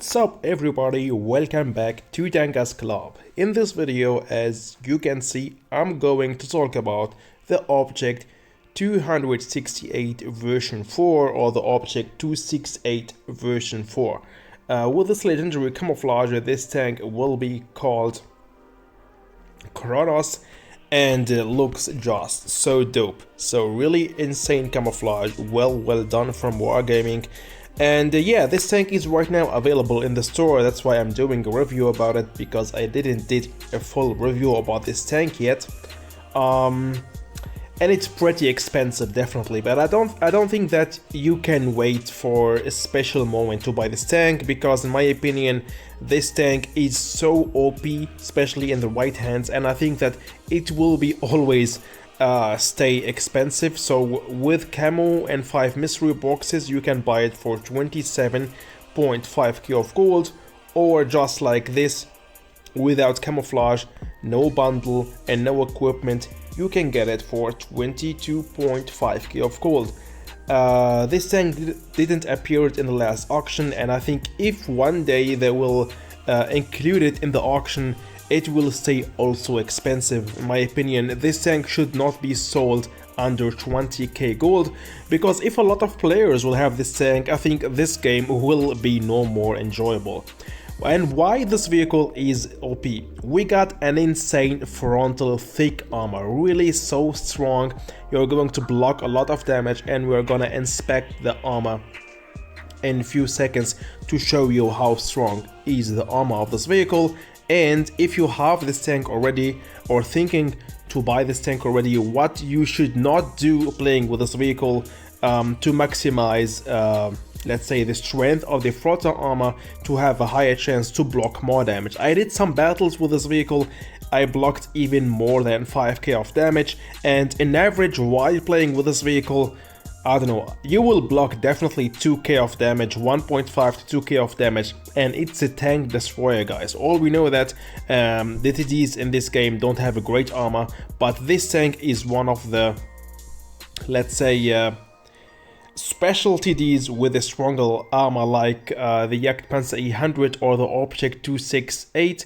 What's up everybody, welcome back to TankersClub. In this video, as you can see, I'm going to talk about the Object 268 version 4 or the Object 268 version 4. With this legendary camouflage, this tank will be called Kronos and looks just so dope. So really insane camouflage, well done from Wargaming. And yeah, this tank is right now available in the store. That's why I'm doing a review about it, because I didn't did a full review about this tank yet. And it's pretty expensive, definitely, but I don't think that you can wait for a special moment to buy this tank, because in my opinion this tank is so OP, especially in the right hands, and I think that it will be always stay expensive. So with camo and 5 mystery boxes you can buy it for 27.5k of gold, or just like this without camouflage, no bundle and no equipment, you can get it for 22.5k of gold. This tank didn't appear in the last auction, and I think if one day they will include it in the auction, it will stay also expensive. In my opinion, this tank should not be sold under 20k gold, because if a lot of players will have this tank, I think this game will be no more enjoyable. And why this vehicle is OP? We got an insane frontal thick armor, really so strong. You're going to block a lot of damage, and we're gonna inspect the armor in a few seconds to show you how strong is the armor of this vehicle. And if you have this tank already, or thinking to buy this tank already, what you should not do playing with this vehicle to maximize let's say the strength of the frontal armor to have a higher chance to block more damage. I did some battles with this vehicle, I blocked even more than 5k of damage, and in average while playing with this vehicle, I don't know, you will block definitely 2k of damage, 1.5 to 2k of damage, and it's a tank destroyer, guys. All we know that the TDs in this game don't have a great armor, but this tank is one of the, let's say, special TDs with a stronger armor, like the Jagdpanzer E100 or the Object 268.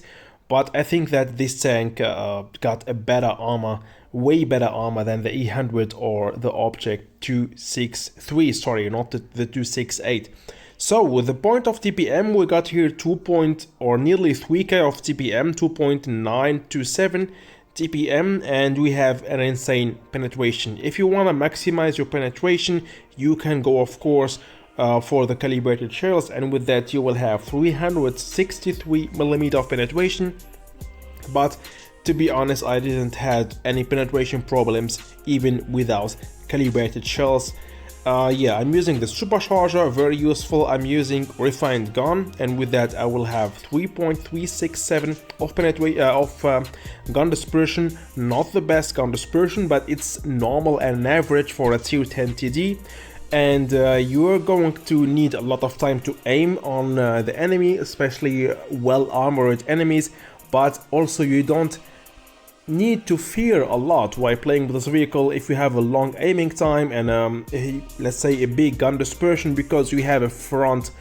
But I think that this tank got a better armor, way better armor than the E100 or the Object 263, sorry, not the 268. So with the point of TPM, we got here nearly 3k of TPM, 2.927 TPM, and we have an insane penetration. If you want to maximize your penetration, you can go, of course, for the calibrated shells, and with that you will have 363mm of penetration. But to be honest, I didn't have any penetration problems even without calibrated shells. Yeah, I'm using the supercharger, very useful. I'm using refined gun, and with that I will have 3.367 of gun dispersion. Not the best gun dispersion, but it's normal and average for a tier 10 TD. And you're going to need a lot of time to aim on the enemy, especially well armored enemies, but also you don't need to fear a lot while playing with this vehicle if you have a long aiming time and let's say a big gun dispersion, because you have a frontal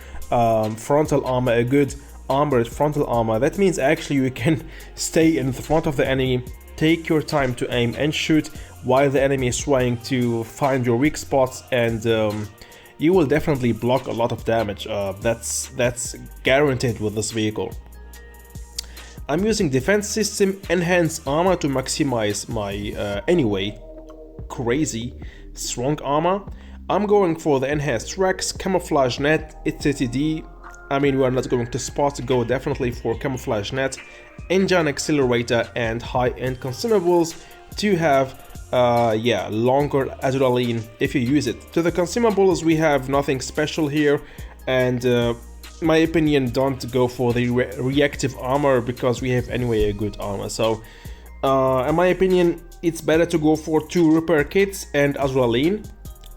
armor, a good armored frontal armor. That means actually you can stay in the front of the enemy, take your time to aim and shoot while the enemy is trying to find your weak spots, and you will definitely block a lot of damage. That's guaranteed with this vehicle. I'm using defense system enhanced armor to maximize my anyway crazy strong armor. I'm going for the enhanced tracks, camouflage net, it's a TD. I mean, we are not going to spot, go definitely for camouflage net, engine accelerator, and high-end consumables to have yeah, longer adrenaline if you use it. To the consumables, we have nothing special here, and in my opinion, don't go for the reactive armor, because we have anyway a good armor. So in my opinion, it's better to go for 2 repair kits and adrenaline.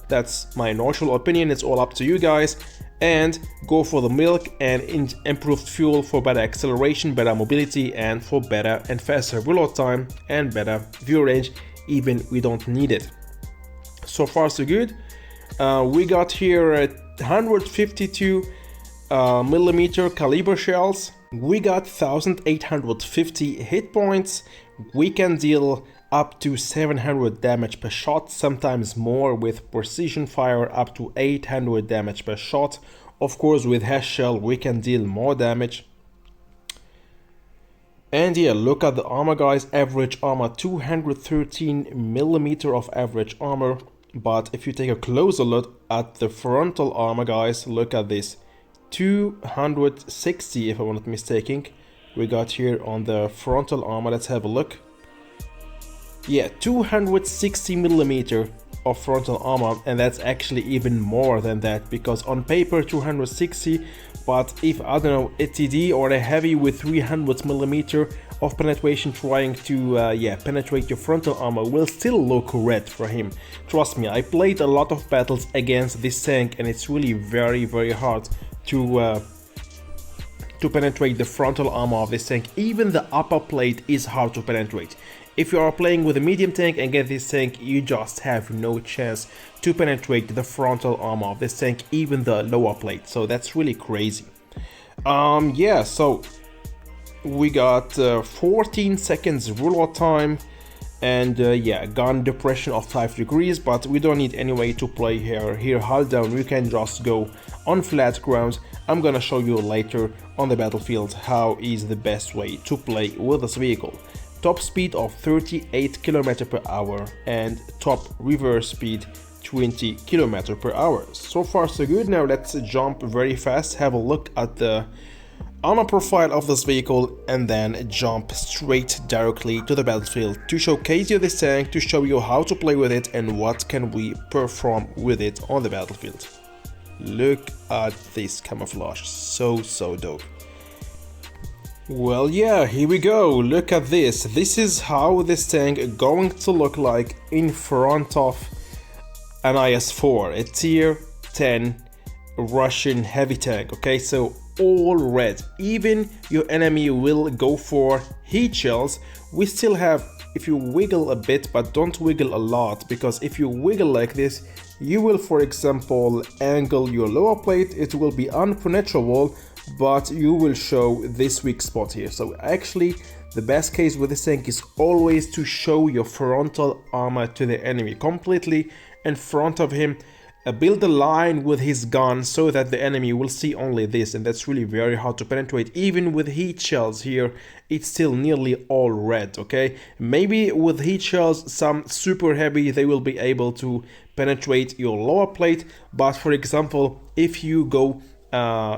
That's my neutral opinion, it's all up to you guys. And go for the milk and improved fuel for better acceleration, better mobility, and for better and faster reload time and better view range, even we don't need it. So far so good. We got here 152 millimeter caliber shells. We got 1850 hit points. We can deal up to 700 damage per shot, sometimes more with precision fire, up to 800 damage per shot. Of course, with hash shell we can deal more damage. And yeah, look at the armor, guys. Average armor 213 millimeter of average armor. But if you take a closer look at the frontal armor, guys, look at this, 260 if I'm not mistaken. We got here on the frontal armor. Let's have a look. Yeah, 260 millimeter of frontal armor, and that's actually even more than that, because on paper 260, but if, I don't know, a TD or a heavy with 300 millimeter of penetration trying to penetrate your frontal armor will still look red for him. Trust me, I played a lot of battles against this tank, and it's really very hard to penetrate the frontal armor of this tank. Even the upper plate is hard to penetrate. If you are playing with a medium tank and get this tank, you just have no chance to penetrate the frontal armor of this tank, even the lower plate. So that's really crazy. Yeah, so we got 14 seconds reload time, and yeah, gun depression of 5 degrees, but we don't need any way to play here. Here, hold down, you can just go on flat ground. I'm gonna show you later on the battlefield how is the best way to play with this vehicle. Top speed of 38 km per hour and top reverse speed 20 km per hour. So far so good. Now let's jump very fast, have a look at the armor profile of this vehicle, and then jump straight directly to the battlefield to showcase you this tank, to show you how to play with it and what can we perform with it on the battlefield. Look at this camouflage, so dope. Well, yeah, here we go. Look at this. This is how this tank going to look like in front of an IS-4, a tier 10 Russian heavy tank. Okay, so all red. Even your enemy will go for heat shells. We still have, if you wiggle a bit, but don't wiggle a lot, because if you wiggle like this, you will, for example, angle your lower plate. It will be unpenetrable, but you will show this weak spot here. So actually the best case with this tank is always to show your frontal armor to the enemy completely in front of him. Build a line with his gun so that the enemy will see only this, and that's really very hard to penetrate. Even with heat shells here, it's still nearly all red. Okay, maybe with heat shells, some super heavy, they will be able to penetrate your lower plate, but for example, if you go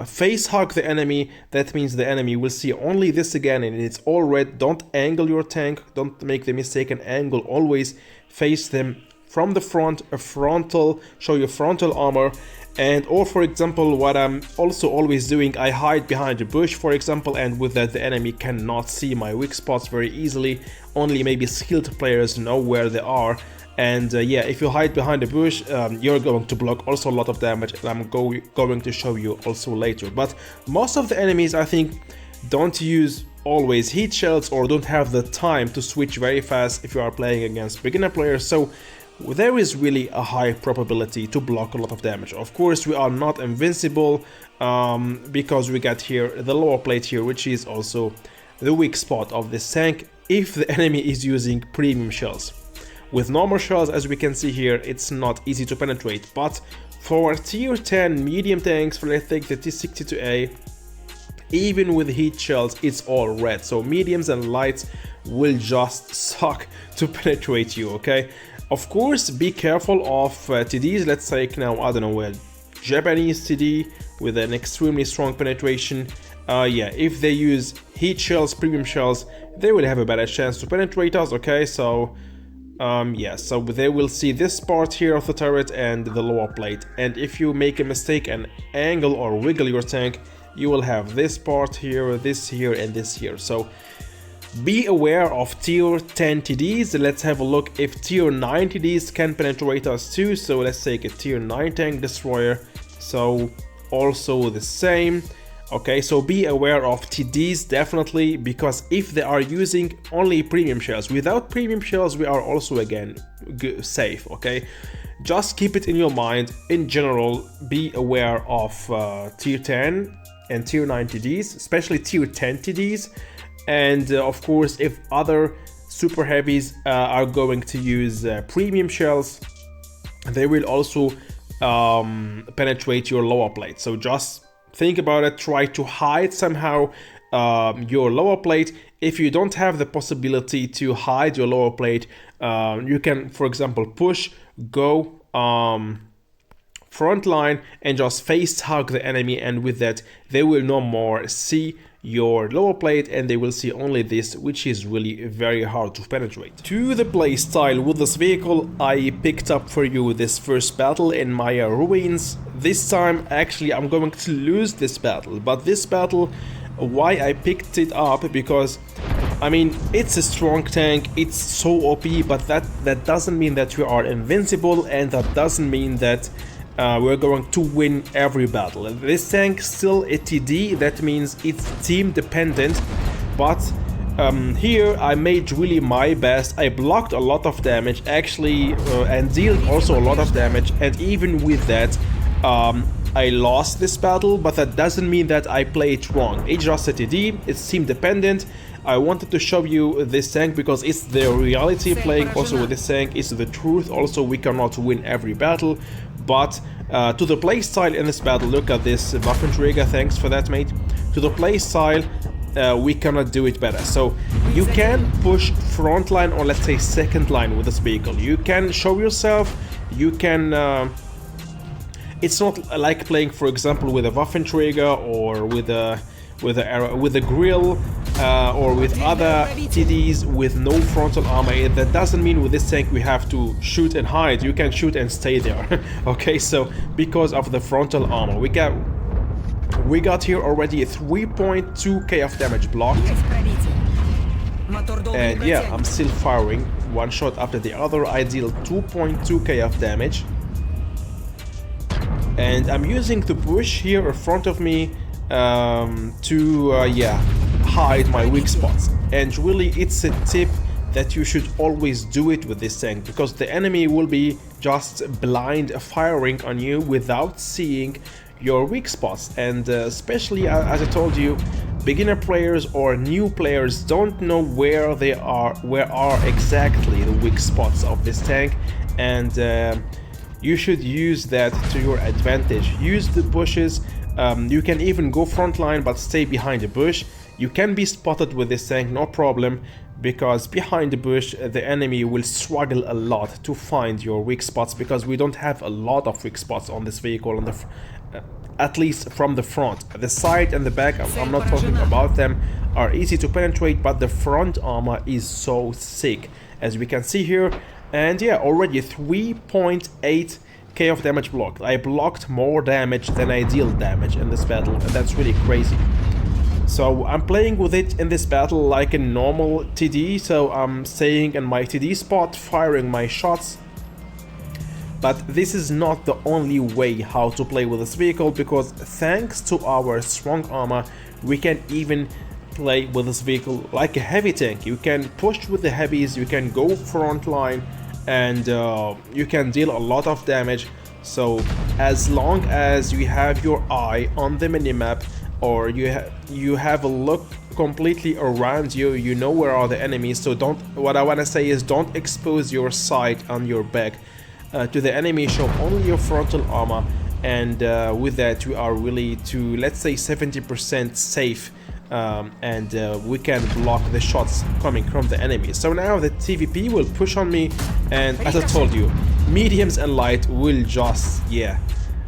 face hug the enemy, that means the enemy will see only this again and it's all red. Don't angle your tank, don't make the mistake and angle, always face them from the front, a frontal, show your frontal armor. And or for example, what I'm also always doing, I hide behind a bush, for example, and with that the enemy cannot see my weak spots very easily. Only maybe skilled players know where they are. And yeah, if you hide behind a bush, you're going to block also a lot of damage, and I'm going to show you also later. But most of the enemies, I think, don't use always heat shells or don't have the time to switch very fast if you are playing against beginner players. So there is really a high probability to block a lot of damage. Of course, we are not invincible because we got here the lower plate here, which is also the weak spot of this tank if the enemy is using premium shells. With normal shells, as we can see here, it's not easy to penetrate, but for tier 10 medium tanks, for let's take the T62A, even with heat shells, it's all red. So mediums and lights will just suck to penetrate you, okay? Of course, be careful of TDs. Let's take now, I don't know, a Japanese TD with an extremely strong penetration. Yeah, if they use heat shells, premium shells, they will have a better chance to penetrate us, okay? So yeah, so they will see this part here of the turret and the lower plate, and if you make a mistake and angle or wiggle your tank, you will have this part here, this here, and this here. So be aware of tier 10 TDs. Let's have a look if tier 9 TDs can penetrate us too. So let's take a tier 9 tank destroyer, so also the same. Okay, so be aware of TDs definitely, because if they are using only premium shells, without premium shells we are also again safe, okay? Just keep it in your mind. In general, be aware of tier 10 and tier 9 TDs, especially tier 10 TDs. And of course, if other super heavies are going to use premium shells, they will also penetrate your lower plate. So just think about it, try to hide somehow your lower plate. If you don't have the possibility to hide your lower plate, you can, for example, push, go front line and just face hug the enemy, and with that they will no more see your lower plate and they will see only this, which is really very hard to penetrate. To the play style with this vehicle, I picked up for you this first battle in my ruins. This time actually I'm going to lose this battle, but this battle, why I picked it up, because I mean, it's a strong tank, it's so OP, but that doesn't mean that you are invincible, and that doesn't mean that we're going to win every battle. This tank is still a TD, that means it's team dependent, but here I made really my best. I blocked a lot of damage actually, and dealt also a lot of damage, and even with that I lost this battle, but that doesn't mean that I played wrong. It's just a TD, it's team dependent. I wanted to show you this tank because it's the reality. Playing also with this tank is the truth. Also, we cannot win every battle, but to the play style in this battle, look at this Waffenträger, thanks for that, mate. To the play style, we cannot do it better. So you can push front line, or let's say second line with this vehicle. You can show yourself, you can it's not like playing, for example, with a Waffenträger or with a grill or with other TDs with no frontal armor. That doesn't mean with this tank we have to shoot and hide. You can shoot and stay there. Okay, so because of the frontal armor, we got here already a 3.2k of damage blocked. And yeah, I'm still firing one shot after the other. I deal 2.2k of damage. And I'm using the push here in front of me to yeah, hide my weak spots. And really, it's a tip that you should always do it with this tank, because the enemy will be just blind firing on you without seeing your weak spots. And especially, as I told you, beginner players or new players don't know where are exactly the weak spots of this tank, and you should use that to your advantage. Use the bushes. You can even go front line but stay behind the bush. You can be spotted with this tank, no problem, because behind the bush the enemy will struggle a lot to find your weak spots, because we don't have a lot of weak spots on this vehicle, on the at least from the front. The side and the back, I'm not talking about them, are easy to penetrate, but the front armor is so sick, as we can see here. And yeah, already 3.8k of damage blocked. I blocked more damage than I deal damage in this battle, and that's really crazy. So I'm playing with it in this battle like a normal TD, so I'm staying in my TD spot, firing my shots. But this is not the only way how to play with this vehicle, because thanks to our strong armor, we can even play with this vehicle like a heavy tank. You can push with the heavies, you can go front line, and you can deal a lot of damage. So as long as you have your eye on the minimap, or you have a look completely around you, you know where are the enemies. So what I want to say is, don't expose your sight on your back to the enemy. Show only your frontal armor, and with that you are really to, let's say, 70% safe. And we can block the shots coming from the enemy. So now the TVP will push on me, and as I told you, mediums and light will just, yeah,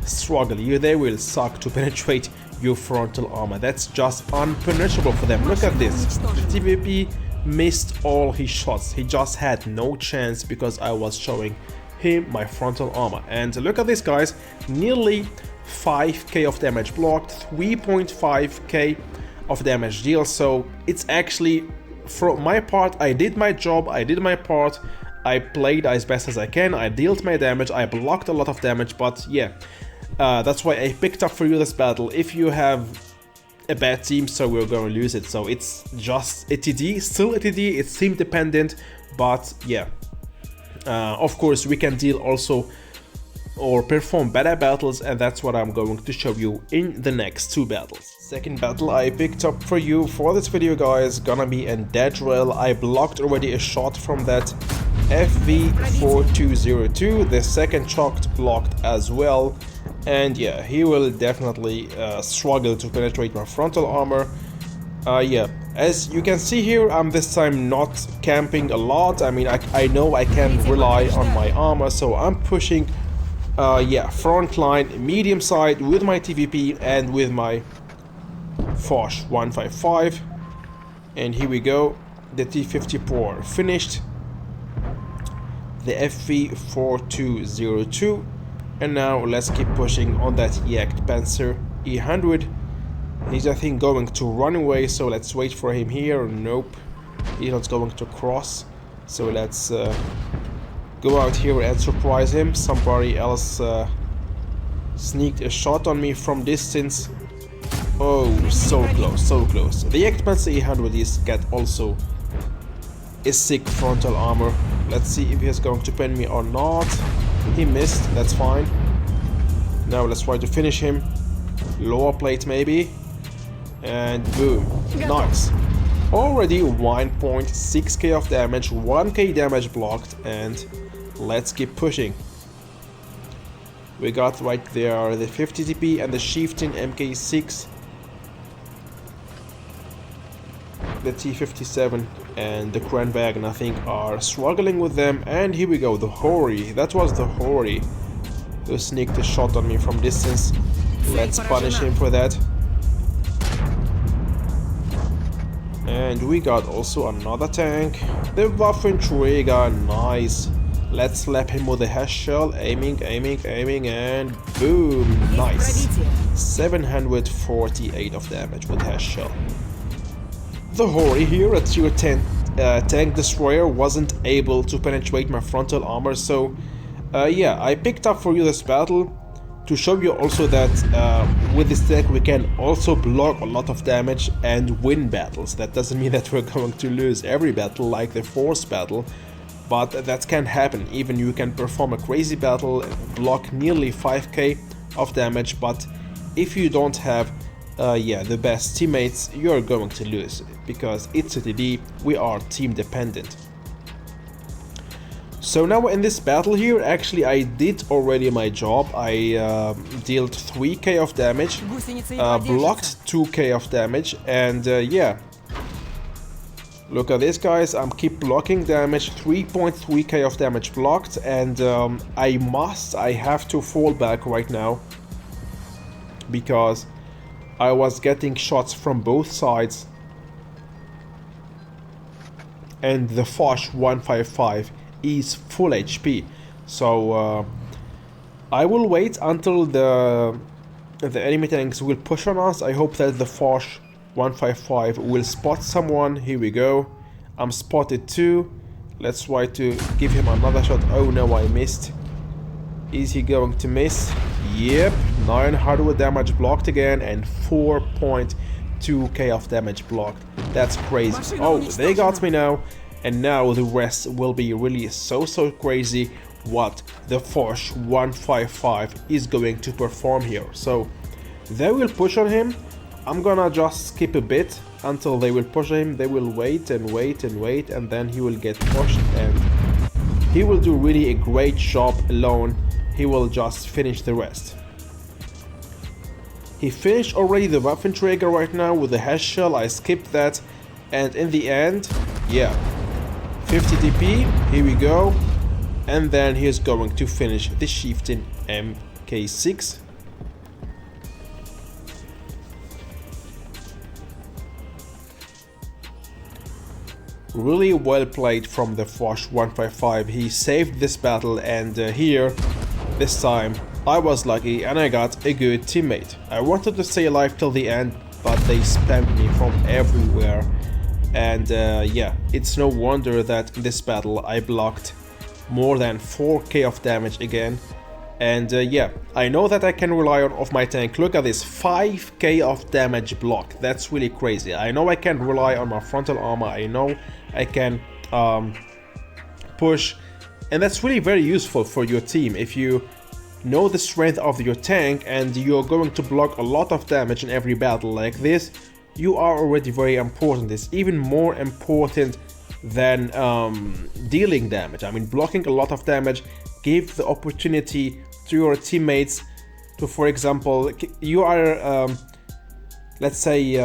struggle. They will suck to penetrate your frontal armor. That's just unpunishable for them. Look at this. The TVP missed all his shots. He just had no chance because I was showing him my frontal armor. And look at this, guys, nearly 5k of damage blocked, 3.5k of damage deal. So it's actually, for my part, I did my job, I did my part, I played as best as I can, I dealt my damage, I blocked a lot of damage. But yeah, that's why I picked up for you this battle. If you have a bad team, so we're going to lose it. So it's just a TD, still a TD, it's team dependent, but yeah, of course we can deal also or perform better battles, and that's what I'm going to show you in the next two battles. Second battle I picked up for you for this video, guys, gonna be in dead drill. I blocked already a shot from that FV4202, the second shot blocked as well, and yeah, he will definitely struggle to penetrate my frontal armor. Yeah, as you can see here, I'm this time not camping a lot. I mean, I know I can rely on my armor, so I'm pushing yeah, front line, medium side with my TVP and with my Foch 155. And here we go, the T-54 finished, the FV4202, and now let's keep pushing on that Jagd Panzer E100. He's, I think, going to run away, so let's wait for him here. Nope, he's not going to cross, so let's go out here and surprise him. Somebody else sneaked a shot on me from distance. Oh, so close, so close. The Jagd Panzer E100 is got also a sick frontal armor. Let's see if he's going to pin me or not. He missed, that's fine. Now let's try to finish him. Lower plate maybe. And boom, nice. Already 1.6k of damage, 1k damage blocked, and let's keep pushing. We got right there the 50 TP and the Chieftain MK6, the T57 and the Kranwagen, I think, are struggling with them. And here we go, the Hori. That was the Hori who sneaked a shot on me from distance. Let's punish him for that. And we got also another tank, the Waffenträger. Nice. Let's slap him with a hash shell, aiming, and boom, nice. 748 of damage with hash shell. The Hori here, a tier 10 tank destroyer, wasn't able to penetrate my frontal armor, so yeah, I picked up for you this battle to show you also that with this tank we can also block a lot of damage and win battles. That doesn't mean that we're going to lose every battle like the Force battle, but that can happen. Even you can perform a crazy battle, block nearly 5k of damage, but if you don't have yeah, the best teammates, you're going to lose, because it's a TD, we are team dependent. So now in this battle here, actually I did already my job. I dealt 3k of damage, blocked 2k of damage, and yeah, look at this, guys, I'm keep blocking damage, 3.3k of damage blocked, and I have to fall back right now, because I was getting shots from both sides, and the Foch 155 is full HP, so I will wait until the enemy tanks will push on us. I hope that the Foch 155 will spot someone. Here we go, I'm spotted too. Let's try to give him another shot. Oh no, I missed. Is he going to miss? Yep, 900 damage blocked again and 4.2k of damage blocked. That's crazy. Oh, they got me now. And now the rest will be really so crazy what the Foch 155 is going to perform here. So they will push on him. I'm gonna just skip a bit until they will push him. They will wait and wait and wait, and then he will get pushed, and he will do really a great job alone. He will just finish the rest. He finished already the Waffenträger right now with the hash shell. I skipped that, and in the end, yeah, 50 TP, here we go, and then he's going to finish the Chieftain MK6. Really well played from the Foch 155, he saved this battle, and here, this time, I was lucky and I got a good teammate. I wanted to stay alive till the end, but they spammed me from everywhere. And yeah, it's no wonder that in this battle I blocked more than 4k of damage again. And yeah, I know that I can rely on my tank. Look at this, 5k of damage blocked. That's really crazy. I know I can rely on my frontal armor. I know I can push. And that's really very useful for your team. If you know the strength of your tank and you're going to block a lot of damage in every battle like this, you are already very important. It's even more important than dealing damage. I mean, blocking a lot of damage gives the opportunity to your teammates to, for example, you are let's say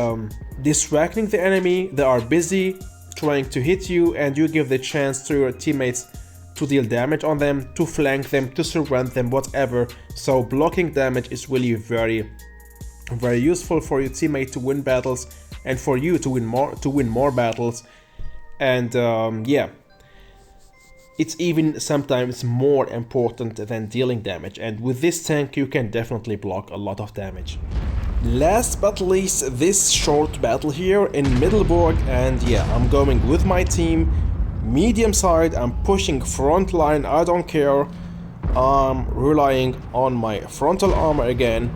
distracting the enemy, they are busy trying to hit you, and you give the chance to your teammates to deal damage on them, to flank them, to surround them, whatever. So blocking damage is really very useful for your teammate to win battles and for you to win more battles. And yeah, it's even sometimes more important than dealing damage, and with this tank you can definitely block a lot of damage. Last but least, this short battle here in Middelburg, and yeah, I'm going with my team medium side. I'm pushing front line, I don't care. I'm relying on my frontal armor again.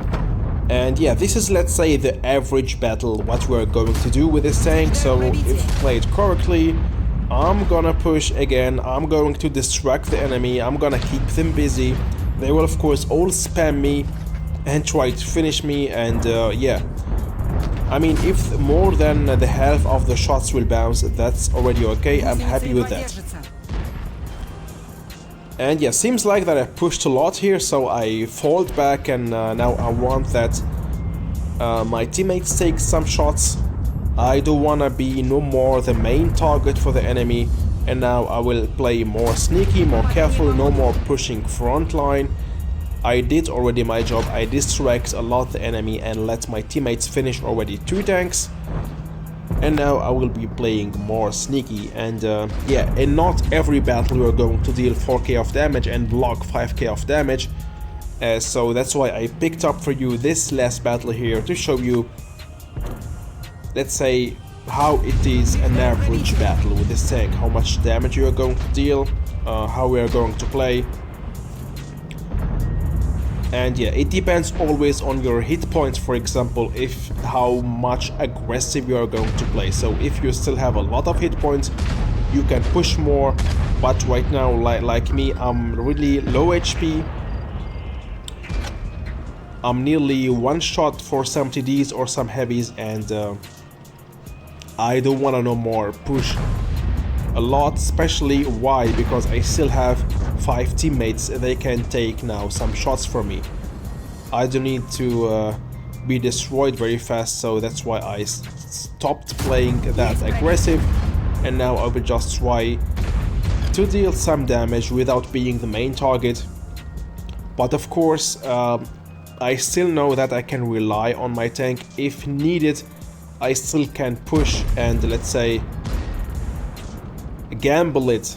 And yeah, this is, let's say, the average battle what we're going to do with this tank. So if played correctly, I'm gonna push again, I'm going to distract the enemy, I'm gonna keep them busy. They will of course all spam me and try to finish me, and yeah, I mean, if more than the half of the shots will bounce, that's already okay, I'm happy with that. And yeah, seems like that I pushed a lot here, so I falled back, and now I want that my teammates take some shots. I don't wanna be no more the main target for the enemy, and now I will play more sneaky, more careful, no more pushing front line. I did already my job, I distract a lot the enemy and let my teammates finish already 2 tanks. And now I will be playing more sneaky, and yeah, in not every battle we are going to deal 4k of damage and block 5k of damage. So that's why I picked up for you this last battle here to show you, let's say, how it is an average battle with this tank, how much damage you are going to deal, how we are going to play. And yeah, it depends always on your hit points, for example, if how much aggressive you are going to play. So if you still have a lot of hit points, you can push more, but right now, like me, I'm really low HP. I'm nearly one shot for some TDs or some heavies, and I don't want to no more push a lot, especially why? Because I still have 5 teammates, they can take now some shots from me. I don't need to be destroyed very fast, so that's why I stopped playing that aggressive, and now I will just try to deal some damage without being the main target. But of course, I still know that I can rely on my tank. If needed, I still can push and, let's say, gamble it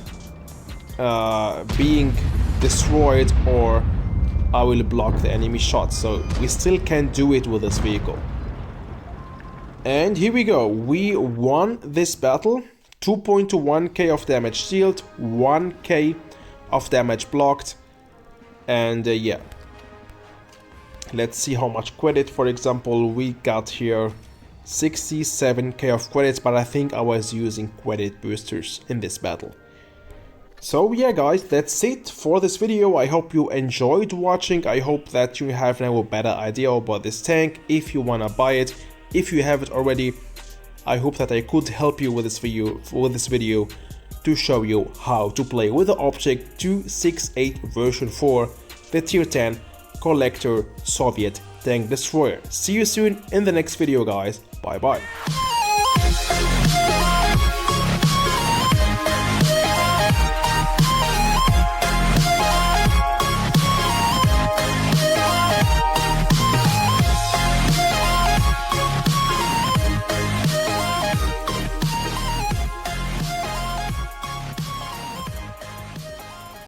being destroyed, or I will block the enemy shots. So we still can do it with this vehicle. And here we go, we won this battle. 2.1k of damage dealt, 1k of damage blocked, and yeah, let's see how much credit. For example, we got here 67k of credits, but I think I was using credit boosters in this battle. So yeah guys, that's it for this video. I hope you enjoyed watching. I hope that you have now a better idea about this tank if you wanna buy it. If you have it already, I hope that I could help you with this video to show you how to play with the Object 268 version 4, the tier 10 collector Soviet tank destroyer. See you soon in the next video guys. Bye bye.